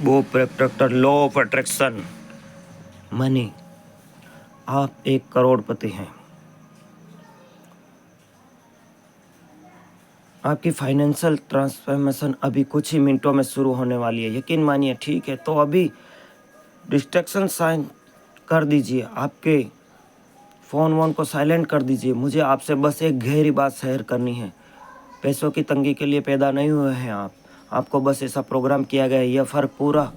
वो protector law of attraction money. आप 1 करोड़पति हैं। आपकी फाइनेंशियल ट्रांसफॉर्मेशन अभी कुछ ही मिनटों में शुरू होने वाली है, यकीन मानिए। ठीक है, तो अभी डिस्ट्रैक्शन साइन कर दीजिए, आपके फ़ोन वोन को साइलेंट कर दीजिए। मुझे आपसे बस एक गहरी बात शेयर करनी है। पैसों की तंगी के लिए पैदा नहीं हुए हैं आपको बस ऐसा प्रोग्राम किया गया है। यह फ़र्क पूरा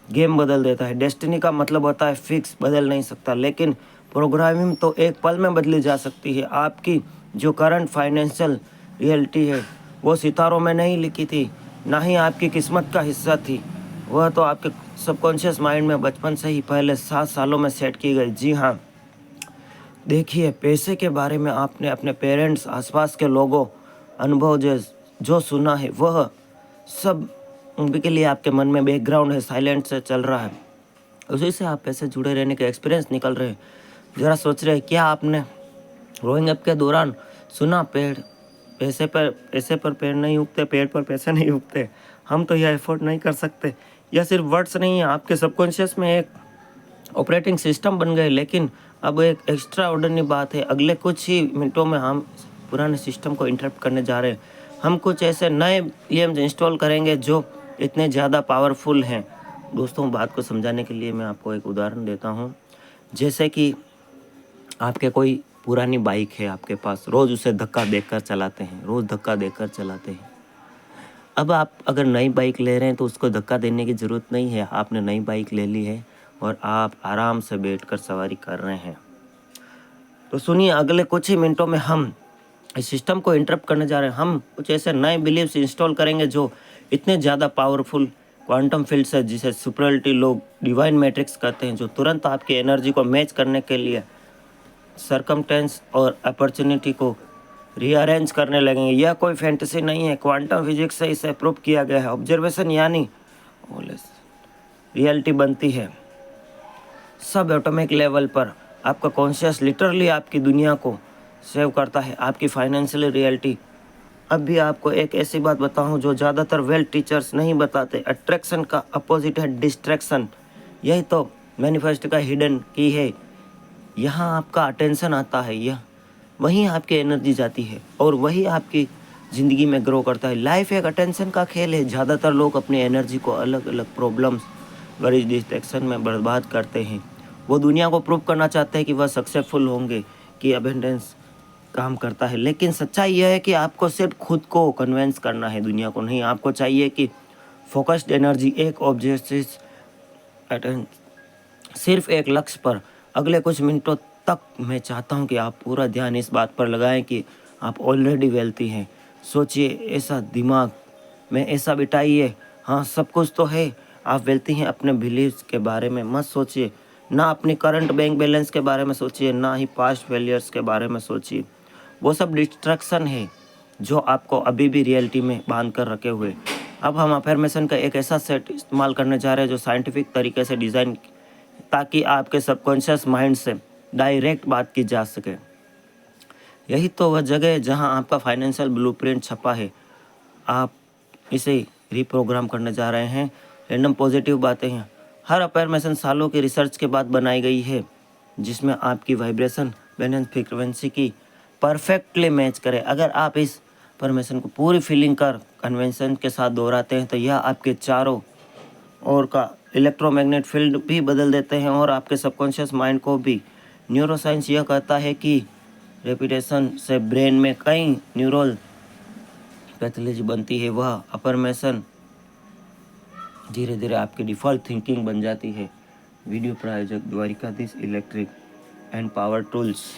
गेम बदल देता है। डेस्टिनी का मतलब होता है फिक्स, बदल नहीं सकता, लेकिन प्रोग्रामिंग तो एक पल में बदली जा सकती है। आपकी जो करंट फाइनेंशियल रियलिटी है वो सितारों में नहीं लिखी थी, ना ही आपकी किस्मत का हिस्सा थी। वह तो आपके सबकॉन्शियस माइंड में बचपन से ही पहले 7 सालों में सेट की गई। जी हाँ, देखिए, पैसे के बारे में आपने अपने पेरेंट्स, आसपास के लोगों, अनुभव जो सुना है वह सब उनके लिए आपके मन में बैकग्राउंड है, साइलेंट से चल रहा है। उसी से आप पैसे जुड़े रहने के एक्सपीरियंस निकल रहे हैं। ज़रा सोच रहे हैं, क्या आपने ग्रोइंग अप के दौरान सुना, पैसे पर पेड़ नहीं उगते, पेड़ पर पैसे नहीं उगते, हम तो यह एफोर्ड नहीं कर सकते। यह सिर्फ वर्ड्स नहीं है, आपके सबकॉन्शियस में एक ऑपरेटिंग सिस्टम बन गए। लेकिन अब एक एक्स्ट्रा ऑर्डिनरी बात है, अगले कुछ ही मिनटों में हम पुराने सिस्टम को इंटरप्ट करने जा रहे हैं। हम कुछ ऐसे नए नियम इंस्टॉल करेंगे जो इतने ज़्यादा पावरफुल हैं। दोस्तों, बात को समझाने के लिए मैं आपको एक उदाहरण देता हूँ। जैसे कि आपके कोई पुरानी बाइक है आपके पास, रोज़ उसे धक्का देकर चलाते हैं, रोज़ धक्का देकर चलाते हैं। अब आप अगर नई बाइक ले रहे हैं तो उसको धक्का देने की ज़रूरत नहीं है। आपने नई बाइक ले ली है और आप आराम से बैठकर सवारी कर रहे हैं। तो सुनिए, अगले कुछ ही मिनटों में हम इस सिस्टम को इंटरप्ट करने जा रहे हैं। हम कुछ ऐसे नए बिलीव्स इंस्टॉल करेंगे जो इतने ज़्यादा पावरफुल क्वांटम फील्ड्स है, जिसे सुपरियरिटी लोग डिवाइन मैट्रिक्स कहते हैं, जो तुरंत आपकी एनर्जी को मैच करने के लिए सरकमटेंस और अपॉर्चुनिटी को रीअरेंज करने लगेंगे। यह कोई फैंटेसी नहीं है, क्वांटम फिजिक्स से इसे प्रूव किया गया है। ऑब्जर्वेशन यानी रियलिटी बनती है सब एटॉमिक लेवल पर। आपका कॉन्शियस लिटरली आपकी दुनिया को सेव करता है, आपकी फाइनेंशियल रियलिटी। अब भी आपको एक ऐसी बात बताऊं जो ज़्यादातर वेल टीचर्स नहीं बताते। अट्रैक्शन का अपोजिट है डिस्ट्रैक्शन। यही तो मैनिफेस्ट का हिडन की है। यहाँ आपका अटेंशन आता है, यह वहीं आपकी एनर्जी जाती है और वही आपकी ज़िंदगी में ग्रो करता है। लाइफ एक अटेंशन का खेल है। ज़्यादातर लोग अपनी एनर्जी को अलग अलग प्रॉब्लम्स गरीज डिस्ट्रैक्शन में बर्बाद करते हैं। वो दुनिया को प्रूव करना चाहते हैं कि वह सक्सेसफुल होंगे, कि अबेंडेंस काम करता है। लेकिन सच्चाई यह है कि आपको सिर्फ खुद को कन्विंस करना है, दुनिया को नहीं। आपको चाहिए कि फोकस्ड एनर्जी, एक ऑब्जेक्टिव अटेंशन, सिर्फ एक लक्ष्य पर। अगले कुछ मिनटों तक मैं चाहता हूं कि आप पूरा ध्यान इस बात पर लगाएं कि आप ऑलरेडी वेल्थी हैं। सोचिए, ऐसा दिमाग में ऐसा बिठाइए, हाँ सब कुछ तो है, आप वेल्थी हैं। अपने बिलीव्स के बारे में मत सोचिए, ना अपनी करंट बैंक बैलेंस के बारे में सोचिए, ना ही पास्ट फेलियर्स के बारे में सोचिए। वो सब डिस्ट्रैक्शन है जो आपको अभी भी रियलिटी में बांध कर रखे हुए। अब हम अफर्मेशन का एक ऐसा सेट इस्तेमाल करने जा रहे हैं जो साइंटिफिक तरीके से डिज़ाइन, ताकि आपके सबकॉन्शियस माइंड से डायरेक्ट बात की जा सके। यही तो वह जगह है जहां आपका फाइनेंशियल ब्लूप्रिंट छपा है। आप इसे रिप्रोग्राम करने जा रहे हैं। रैंडम पॉजिटिव बातें हैं। हर अफर्मेशन सालों की रिसर्च के बाद बनाई गई है, जिसमें आपकी वाइब्रेशन बैलेंस फ्रीक्वेंसी की परफेक्टली मैच करे। अगर आप इस अफर्मेशन को पूरी फीलिंग कर कन्वेंशन के साथ दोहराते हैं तो यह आपके चारों ओर का इलेक्ट्रोमैग्नेट फील्ड भी बदल देते हैं और आपके सबकॉन्शियस माइंड को भी। न्यूरोसाइंस यह कहता है कि रेपिटेशन से ब्रेन में कई न्यूरल पैथोलॉजी बनती है। वह अफर्मेशन धीरे धीरे आपकी डिफ़ॉल्ट थिंकिंग बन जाती है। वीडियो प्रायोजक Dwarkadhish electric and power tools.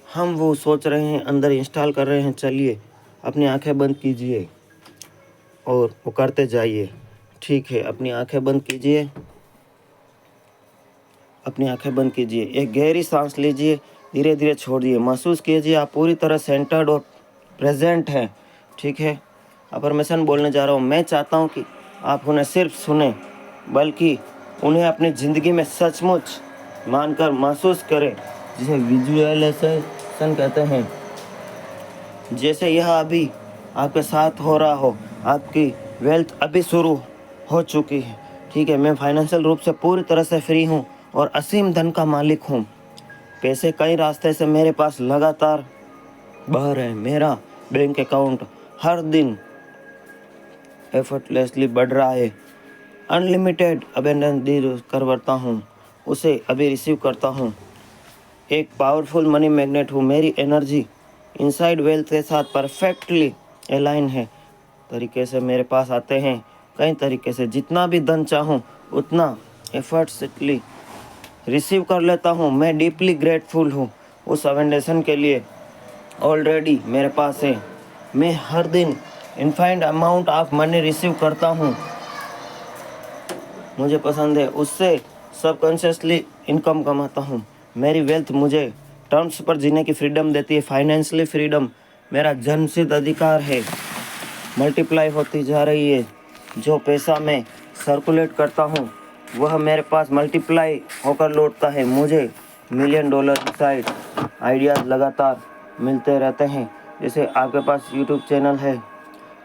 हम वो सोच रहे हैं, अंदर इंस्टॉल कर रहे हैं। चलिए अपनी आंखें बंद कीजिए और वो करते जाइए। ठीक है, अपनी आंखें बंद कीजिए, अपनी आंखें बंद कीजिए। एक गहरी सांस लीजिए, धीरे धीरे छोड़िए। महसूस कीजिए आप पूरी तरह सेंटर्ड और प्रेजेंट हैं। ठीक है, अफर्मेशन बोलने जा रहा हूँ। मैं चाहता हूँ कि आप उन्हें सिर्फ सुने, बल्कि उन्हें अपनी ज़िंदगी में सचमुच मानकर महसूस करें, जिसे विजुअलाइजेशन कहते हैं। जैसे यह अभी आपके साथ हो रहा हो। आपकी वेल्थ अभी शुरू हो चुकी है। ठीक है, मैं फाइनेंशियल रूप से पूरी तरह से फ्री हूँ और असीम धन का मालिक हूँ। पैसे कई रास्ते से मेरे पास लगातार बह रहे हैं। मेरा बैंक अकाउंट हर दिन एफर्टलेसली बढ़ रहा है। अनलिमिटेड अबेंडेंस डील करता हूँ, उसे अभी रिसीव करता हूँ। एक पावरफुल मनी मैग्नेट हूँ। मेरी एनर्जी इनसाइड वेल्थ के साथ परफेक्टली अलाइन है। तरीके से मेरे पास आते हैं, कई तरीके से। जितना भी धन चाहूँ उतना एफर्टली रिसीव कर लेता हूँ। मैं डीपली ग्रेटफुल हूँ उस अवेंडेशन के लिए ऑलरेडी मेरे पास है। मैं हर दिन infinite amount of money receive करता हूँ, मुझे पसंद है, उससे सबकॉन्शियसली इनकम कमाता हूँ। मेरी वेल्थ मुझे टर्म्स पर जीने की फ्रीडम देती है। फाइनेंशियली फ्रीडम मेरा जन्मसिद्ध अधिकार है, मल्टीप्लाई होती जा रही है। जो पैसा मैं सर्कुलेट करता हूँ वह मेरे पास मल्टीप्लाई होकर लौटता है। मुझे $1,000,000 इनसाइड आइडियाज़ लगातार मिलते रहते हैं। जैसे आपके पास यूट्यूब चैनल है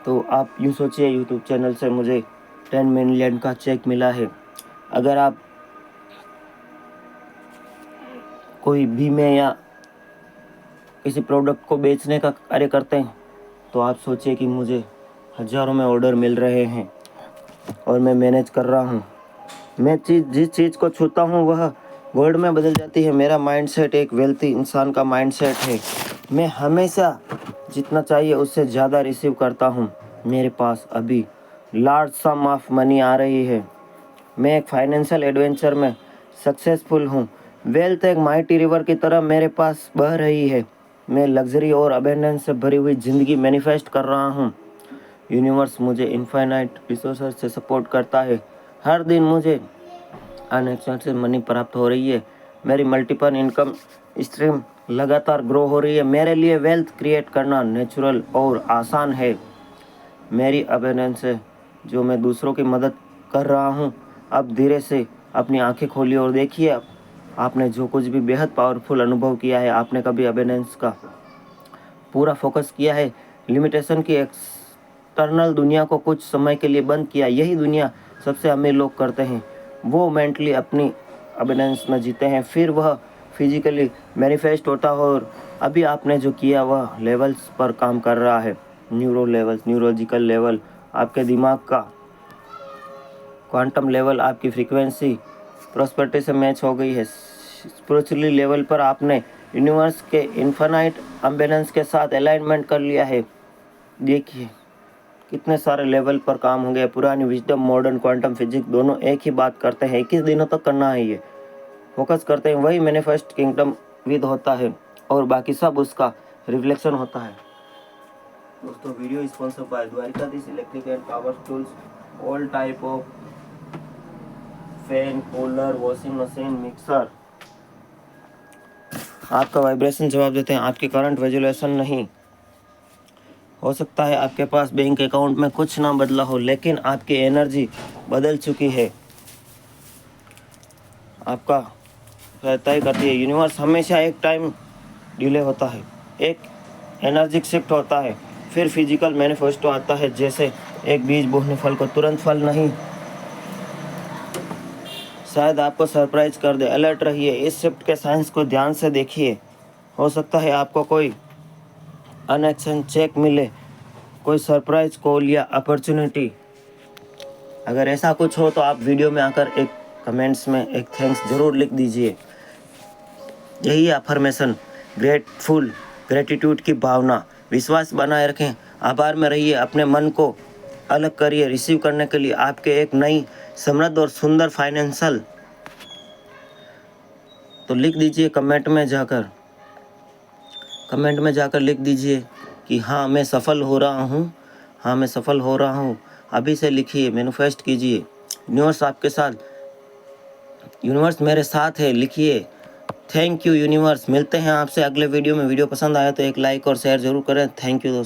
तो आप यूँ सोचिए, यूट्यूब चैनल से मुझे 10 मिलियन का चेक मिला है। अगर आप कोई बीमे या किसी प्रोडक्ट को बेचने का कार्य करते हैं तो आप सोचिए कि मुझे हज़ारों में ऑर्डर मिल रहे हैं और मैं मैनेज कर रहा हूँ। मैं जिस चीज़ को छूता हूँ वह गोल्ड में बदल जाती है। मेरा माइंडसेट एक वेल्थी इंसान का माइंडसेट है। मैं हमेशा जितना चाहिए उससे ज़्यादा रिसीव करता हूँ। मेरे पास अभी लार्ज सम ऑफ मनी आ रही है। मैं एक फाइनेंशियल एडवेंचर में सक्सेसफुल हूँ। वेल्थ एक माइटी रिवर की तरह मेरे पास बह रही है। मैं लग्जरी और अबेंडेंस से भरी हुई ज़िंदगी मैनिफेस्ट कर रहा हूँ। यूनिवर्स मुझे इनफाइनाइट रिसोर्सेज से सपोर्ट करता है। हर दिन मुझे अनएक्सपेक्टेड मनी प्राप्त हो रही है। मेरी मल्टीपल इनकम स्ट्रीम लगातार ग्रो हो रही है। मेरे लिए वेल्थ क्रिएट करना नेचुरल और आसान है। मेरी अबेंडेंस है जो मैं दूसरों की मदद कर रहा हूँ। अब धीरे से अपनी आंखें खोलिए और देखिए आपने जो कुछ भी बेहद पावरफुल अनुभव किया है। आपने कभी अबेंडेंस का पूरा फोकस किया है, लिमिटेशन की एक्सटर्नल दुनिया को कुछ समय के लिए बंद किया। यही दुनिया सबसे अमीर लोग करते हैं। वो मेंटली अपनी अबेंडेंस में जीते हैं, फिर वह फिजिकली मैनिफेस्ट होता है। और अभी आपने जो किया वह लेवल्स पर काम कर रहा है। न्यूरोलॉजिकल लेवल, आपके दिमाग का क्वांटम लेवल, आपकी फ्रीक्वेंसी प्रॉस्पेरिटी से मैच हो गई है। स्पिरिचुअली लेवल पर आपने यूनिवर्स के इन्फिनाइट अबेंडेंस के साथ अलाइनमेंट कर लिया है। देखिए कितने सारे लेवल पर काम हो गए। पुरानी विजडम, मॉडर्न क्वांटम फिजिक्स दोनों एक ही बात करते हैं। 21 दिनों तक करना है, ये फोकस करते हैं। वही मैनिफेस्ट किंगडम विद होता है और बाकी सब उसका रिफ्लेक्शन होता है। दोस्तों, video sponsor by Dwarkadhish electric and power tools. All type of fan, cooler, washing machine, mixer आपका वाइब्रेशन जवाब देते हैं। आपकी करंट विजुअलाइजेशन नहीं हो सकता है। आपके पास बैंक अकाउंट में कुछ ना बदला हो, लेकिन आपकी एनर्जी बदल चुकी है। आपका तय करती है। यूनिवर्स हमेशा एक टाइम डिले होता है, एक एनर्जिक शिफ्ट होता है, फिर फिजिकल मैनिफेस्टो आता है। जैसे एक बीज बोने फल को तुरंत फल नहीं, शायद आपको सरप्राइज कर दे। अलर्ट रहिए, इस शिफ्ट के साइंस को ध्यान से देखिए। हो सकता है आपको कोई अनएक्सचेंज चेक मिले, कोई सरप्राइज कॉल या अपॉर्चुनिटी। अगर ऐसा कुछ हो तो आप वीडियो में आकर एक कमेंट्स में एक थैंक्स ज़रूर लिख दीजिए। यही अफर्मेशन, ग्रेटिट्यूड की भावना, विश्वास बनाए रखें, आभार में रहिए, अपने मन को अलग करिए रिसीव करने के लिए आपके एक नई समृद्ध और सुंदर फाइनेंशियल। तो लिख दीजिए कमेंट में जाकर लिख दीजिए कि हाँ मैं सफल हो रहा हूँ, हाँ मैं सफल हो रहा हूँ। अभी से लिखिए, मैनिफेस्ट कीजिए। यूनिवर्स आपके साथ, यूनिवर्स मेरे साथ है, लिखिए। Thank you universe. मिलते हैं आपसे अगले वीडियो में। वीडियो पसंद आया तो एक लाइक और शेयर जरूर करें। थैंक यू दोस्तों।